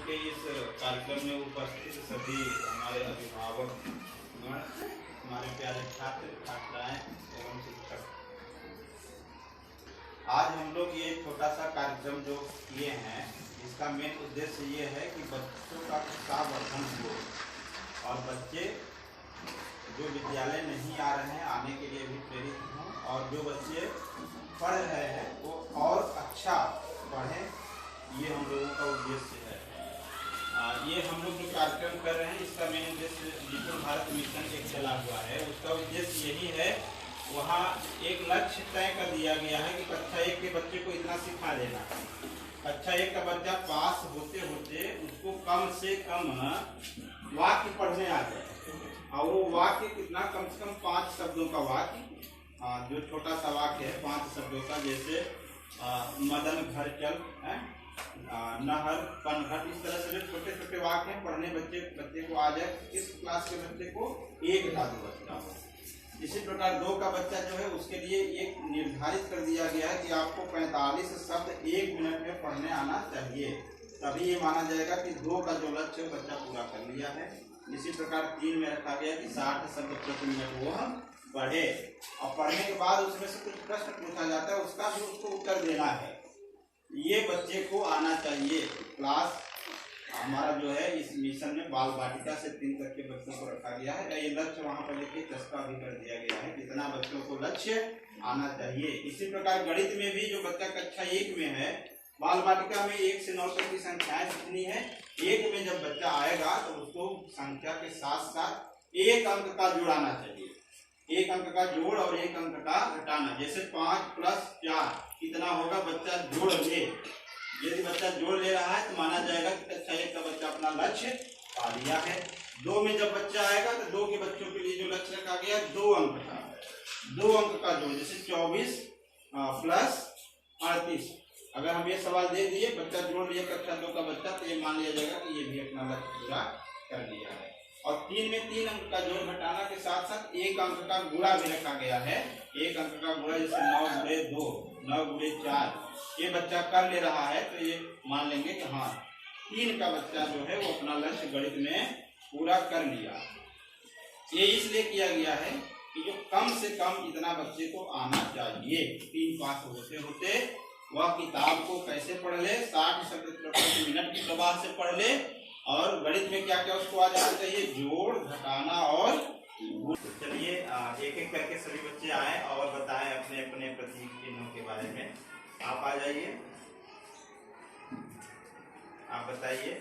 के इस कार्यक्रम में उपस्थित सभी हमारे अभिभावक, हमारे प्यारे छात्र छात्राएं एवं शिक्षक, आज हम लोग ये छोटा सा कार्यक्रम जो किए हैं, इसका मेन उद्देश्य ये है कि बच्चों का उत्साहवर्धन हो और बच्चे जो विद्यालय नहीं आ रहे हैं आने के लिए भी प्रेरित हों, और जो बच्चे पढ़ रहे हैं वो और अच्छा पढ़ें, ये हम लोगों का उद्देश्य है। ये हम लोग जो कार्यक्रम कर रहे हैं, इसका मेन उद्देश्य डिजिटल भारत मिशन एक चला हुआ है, उसका उद्देश्य यही है। वहाँ एक लक्ष्य तय कर दिया गया है कि कक्षा 1 के बच्चे को इतना सिखा देना है। कक्षा 1 का बच्चा पास होते होते उसको कम से कम वाक्य पढ़ने आ जाए, और वो वाक्य कितना, कम से कम 5 शब्दों का वाक्य, जो छोटा सा वाक्य है 5 शब्दों का, जैसे मदन घर चल है, नहर पनघट, इस तरह से जो छोटे छोटे वाक्य हैं पढ़ने बच्चे को आ जाए। इस क्लास के बच्चे को 1 का 2 बच्चा हो। इसी प्रकार 2 का बच्चा जो है उसके लिए एक निर्धारित कर दिया गया है कि आपको 45 शब्द 1 मिनट में पढ़ने आना चाहिए, तभी ये माना जाएगा कि 2 का जो लक्ष्य बच्चा पूरा कर लिया है। इसी प्रकार 3 में रखा गया कि 60 शब्द प्रति मिनट वो हम पढ़े, और पढ़ने के बाद उसमें से कुछ प्रश्न पूछा जाता है, उसका भी उसको उत्तर देना है। ये बच्चे को आना चाहिए। क्लास हमारा जो है इस मिशन में बाल बाटिका से 3 तक के बच्चों को रखा गया है। ये लक्ष्य वहाँ पर लिख के चस्पा भी कर दिया गया है, कितना बच्चों को लक्ष्य आना चाहिए। इसी प्रकार गणित में भी जो बच्चा कक्षा 1 में है, बाल बाटिका में 1 से 9 तक की संख्याएं कितनी है, 1 में जब बच्चा आएगा तो उसको संख्या के साथ साथ 1 अंक का जोड़ आना चाहिए, 1 अंक का जोड़ और 1 अंक का घटाना। जैसे 5 + 4 कितना होगा, बच्चा जोड़ ले। यदि बच्चा जोड़ ले रहा है तो माना जाएगा कि कक्षा 1 का बच्चा अपना लक्ष्य पा लिया है। 2 में जब बच्चा आएगा तो 2 के बच्चों के लिए जो लक्ष्य रखा गया 2 अंक का, 2 अंक का जोड़, जैसे 24 + 38। अगर हम ये सवाल दे दिए, बच्चा जोड़ लिया कक्षा 2 का बच्चा, तो ये मान लिया जाएगा कि ये भी अपना लक्ष्य पूरा कर लिया है। और 3 में 3 अंक का जोड़ घटाना के साथ साथ 1 अंक का गुणा भी रखा गया है। 1 अंक का गुणा, जैसे 9 × 2, 9 × 4, ये बच्चा कर ले रहा है तो ये मान लेंगे कि हाँ 3 का बच्चा जो है वो अपना लक्ष्य गणित में पूरा कर लिया। ये इसलिए किया गया है कि जो कम से कम इतना बच्चे को आना चाहिए। 3 पास होते होते वह किताब को कैसे पढ़ ले, 60 शब्द प्रति मिनट की प्रवाह से पढ़ ले, और गणित में क्या क्या उसको आ जाना चाहिए, जोड़, घटाना और गुण। चलिए एक एक करके सभी बच्चे आए और बताएं अपने अपने प्रतीक चिन्हों के बारे में। आप आ जाइए, आप बताइए।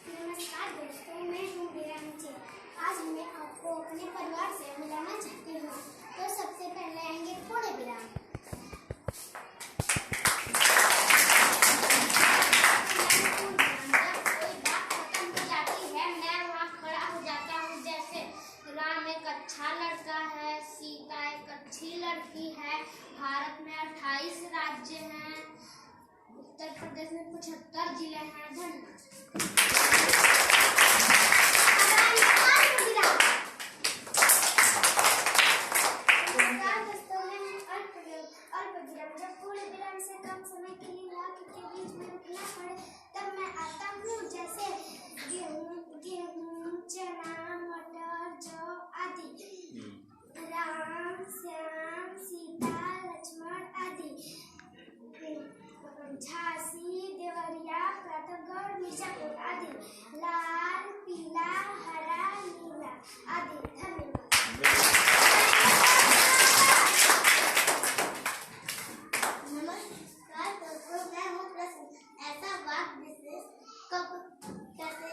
नमस्कार दोस्तों, मैं हूँ विरांची। आज मैं आपको अपने परिवार से मिलाना चाहती हूँ। तो सबसे पहले आएंगे थोड़े विराम। कोई बात खत्म हो जाती है, मैं वहाँ खड़ा हो जाता हूँ। जैसे राम एक अच्छा लड़का है, सीता एक अच्छी लड़की है, भारत में 28 राज्य हैं, उत्तर प्रदेश में 75 जिले हैं। धन्यवाद। जब पूरे विराम से कम समय के लिए वाक्य के बीच में रुकना पड़े तब मैं आता हूँ, जैसे गेहूँ, चना, मटर, जौ आदि। राम, श्याम, सीता, लक्ष्मण आदि। झांसी, देवरिया, प्रतापगढ़, मिर्जापुर आदि। लाल, पीला, हरा, नीला आदि। धन्यवाद। नमस्कार दोस्तों, मैं हूँ प्रश्न। ऐसा वाक्य विशेष कब, कैसे,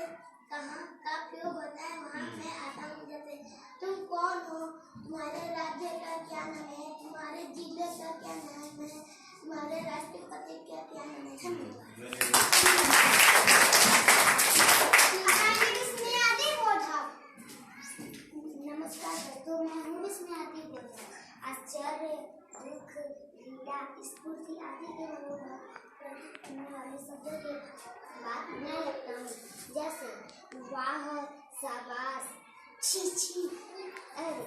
कहाँ का प्रयोग होता है, वहाँ मैं आता हूँ। जैसे तुम कौन हो, तुम्हारे राज्य का क्या नाम है, तुम्हारे जिले का क्या नाम है, तुम्हारे राष्ट्रपति का क्या नाम है। नमस्कार दोस्तों, मैं हूँ विस्मयाती बोधा। आश्चर्य, दुख, पीड़ा, स्फूर्ति आदि के प्रतीक करने वाले शब्दों के बात मैं लगता हूँ। जैसे वाह, शाबाश, छी छी, अरे।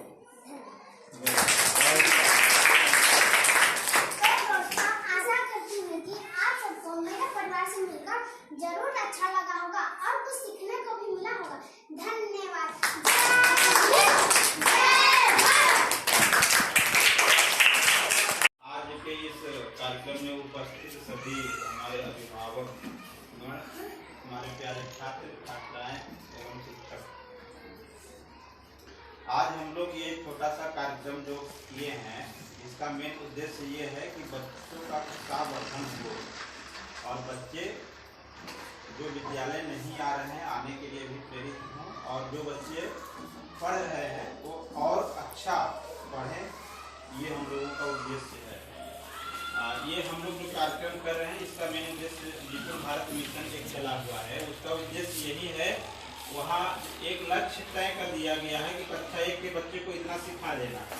आशा करती हूँ कि आप सबको मेरे परिवार से मिलकर जरूर अच्छा लगा होगा। और कुछ सीखने को भी मिला होगा। धन्यवाद। आज के इस कार्यक्रम में उपस्थित सभी हमारे अभिभावक, हमारे प्यारे छात्र छात्राएं एवं शिक्षक, आज हम लोग ये छोटा सा कार्यक्रम जो किए हैं, इसका मेन उद्देश्य ये है कि बच्चों का उत्साहवर्धन हो और बच्चे जो विद्यालय नहीं आ रहे हैं आने के लिए भी प्रेरित हों, और जो बच्चे पढ़ रहे हैं वो और अच्छा पढ़ें, ये हम लोगों का उद्देश्य है। ये हम लोग जो कार्यक्रम कर रहे हैं, इसका मेन उद्देश्य डिजिटल भारत मिशन एक चला हुआ है, उसका उद्देश्य यही है। वहाँ एक लक्ष्य तय कर दिया गया है कि कक्षा 1 के बच्चे को इतना सिखा देना है।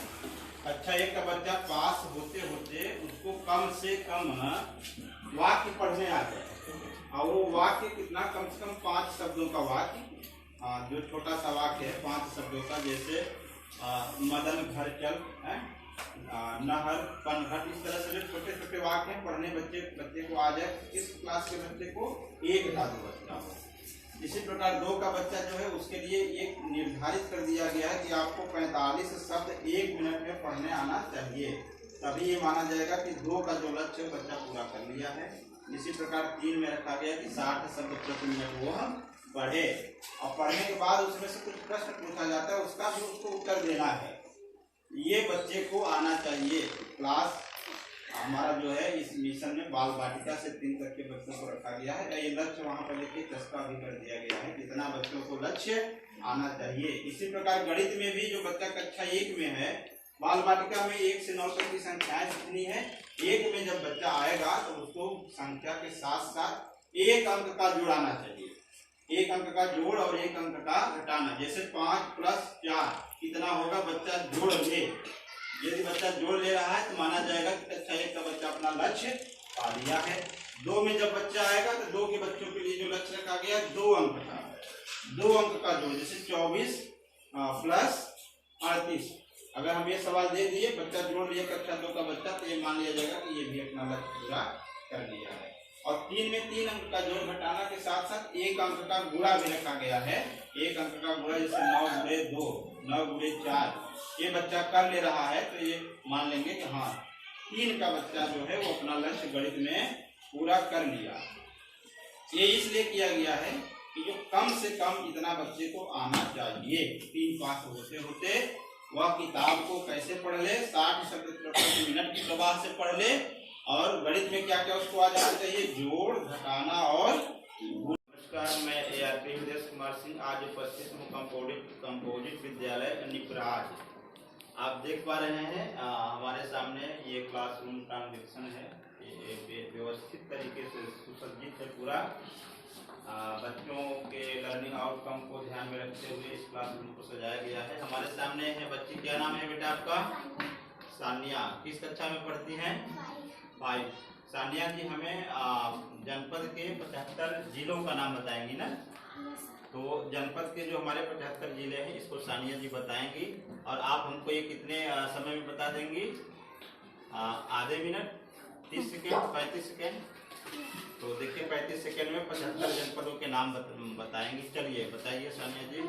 कक्षा 1 का बच्चा पास होते होते उसको कम से कम वाक्य पढ़ने आ जाए, और वो वाक्य कितना, कम से कम 5 शब्दों का वाक्य, जो छोटा सा वाक्य है 5 शब्दों का, जैसे मदन घर चल, नहर पनघट, इस तरह से जो छोटे छोटे वाक्य हैं पढ़ने बच्चे को आ जाए। इस क्लास के बच्चे को 1 का 2 बच्चा हो। इसी प्रकार 2 का बच्चा जो है उसके लिए एक निर्धारित कर दिया गया है कि आपको 45 शब्द 1 मिनट में पढ़ने आना चाहिए, तभी ये माना जाएगा कि 2 का जो लक्ष्य बच्चा पूरा कर लिया है। इसी प्रकार 3 में रखा गया कि 60 शब्द प्रति मिनट वो हम पढ़े, और पढ़ने के बाद उसमें से कुछ प्रश्न पूछा जाता है, उसका भी उसको उत्तर देना है। ये बच्चे को आना चाहिए। क्लास हमारा जो है इस मिशन में बाल बाटिका से 3 तक के बच्चों को रखा गया है। ये लक्ष्य वहाँ पर लेके चस्का भी कर दिया गया है, जितना बच्चों को लक्ष्य आना चाहिए। इसी प्रकार गणित में भी जो बच्चा कक्षा 1 में है, बाल बाटिका में 1 से 9 तक की संख्याएं कितनी है, 1 में जब बच्चा आएगा तो उसको संख्या के साथ साथ 1 अंक का जोड़ आना चाहिए। 1 अंक का जोड़ और 1 अंक का घटाना, जैसे 5 + 4 कितना होगा, बच्चा जोड़ ले। यदि बच्चा जोड़ ले रहा है तो माना जाएगा कि कक्षा 1 का बच्चा अपना लक्ष्य पा लिया है। 2 में जब बच्चा आएगा तो 2 के बच्चों के लिए जो लक्ष्य रखा गया 2 अंक का, 2 अंक का जोड़, जैसे 24 + 38। अगर हम ये सवाल दे दिए, बच्चा जोड़ लिया कक्षा 2 का बच्चा, तो ये मान लिया जाएगा कि ये भी अपना लक्ष्य पूरा कर लिया है। और 3 में 3 अंक का जोड़ घटाना के साथ साथ 1 अंक का गुणा भी रखा गया है। 1 अंक का गुणा, जैसे 9 × 2, 9 × 4, ये बच्चा कर ले रहा है तो ये मान लेंगे कि हाँ 3 का बच्चा जो है वो अपना लक्ष्य गणित में पूरा कर लिया। ये इसलिए किया गया है कि जो कम से कम इतना बच्चे को आना चाहिए। 3 पास होते होते वह किताब को कैसे पढ़ ले, 60 शब्द प्रति मिनट की प्रवाह से पढ़ ले, और गणित में क्या क्या उसको आ जाना चाहिए, जोड़, घटाना और। नमस्कार, मैं ARP हृदय कुमार सिंह आज उपस्थित हूँ कंपोजिट विद्यालय निपराज। आप देख पा रहे हैं हमारे सामने ये क्लासरूम ट्रांजिशन है, ये व्यवस्थित तरीके से सुसज्जित है पूरा। बच्चों के लर्निंग आउटकम को ध्यान में रखते हुए इस क्लासरूम को सजाया गया है। हमारे सामने है बच्ची, क्या नाम है बेटा आपका? सानिया। किस कक्षा में पढ़ती हैं? 5। सानिया जी हमें जनपद के 75 जिलों का नाम बताएंगी ना? तो जनपद के जो हमारे 75 जिले हैं इसको सानिया जी बताएंगी, और आप हमको ये कितने समय में बता देंगी? आधे मिनट, 30 सेकेंड, 35 सेकेंड। तो देखिए 35 सेकेंड में 75 जनपदों के नाम बताएंगी। चलिए बताइए सानिया जी।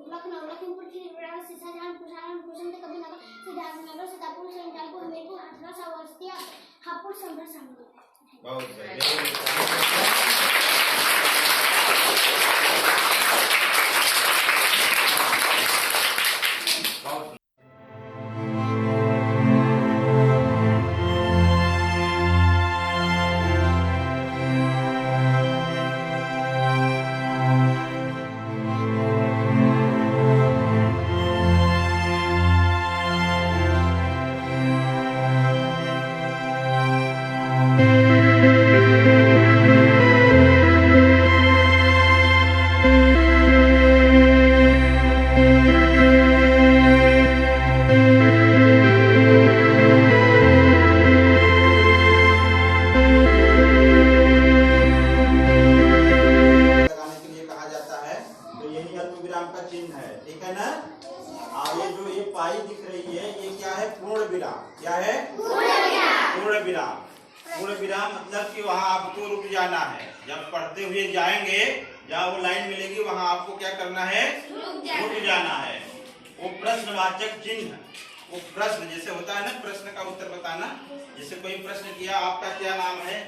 लखनऊ, लखीमपुर खीरी, शाहजहांपुर, कबीरनगर, सिद्धार्थनगर, सीतापुर, सैंतालपुर, हमीरपुर, हाथरस, अवस्थिया, हापुड़, संभल। बहुत सही। क्या है? पूर्ण विराम। पूर्ण विराम मतलब कि वहां आपको रुक जाना है। जब पढ़ते हुए जाएंगे, जहाँ वो लाइन मिलेगी वहां आपको क्या करना है? रुक जाना है। वो प्रश्नवाचक चिन्ह, वो प्रश्न जैसे होता है ना, प्रश्न का उत्तर बताना। जैसे कोई प्रश्न किया, आपका क्या नाम है,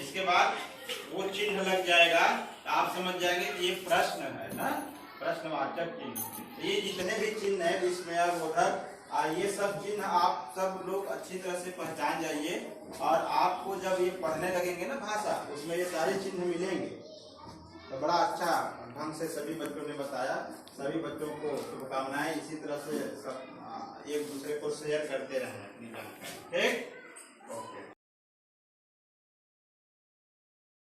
इसके बाद वो चिन्ह लग जाएगा, आप समझ जाएंगे कि ये प्रश्न है ना, प्रश्नवाचक चिन्ह। ये जितने भी चिन्ह है, विस्मय, बोधक, ये सब चिन्ह आप सब लोग अच्छी तरह से पहचान जाइए। और आपको जब ये पढ़ने लगेंगे ना भाषा, उसमें ये सारे चिन्ह मिलेंगे। तो बड़ा अच्छा ढंग से सभी बच्चों ने बताया। सभी बच्चों को शुभकामनाएं। इसी तरह से सब एक दूसरे को शेयर करते रहें अपनी जानकारी। ठीक।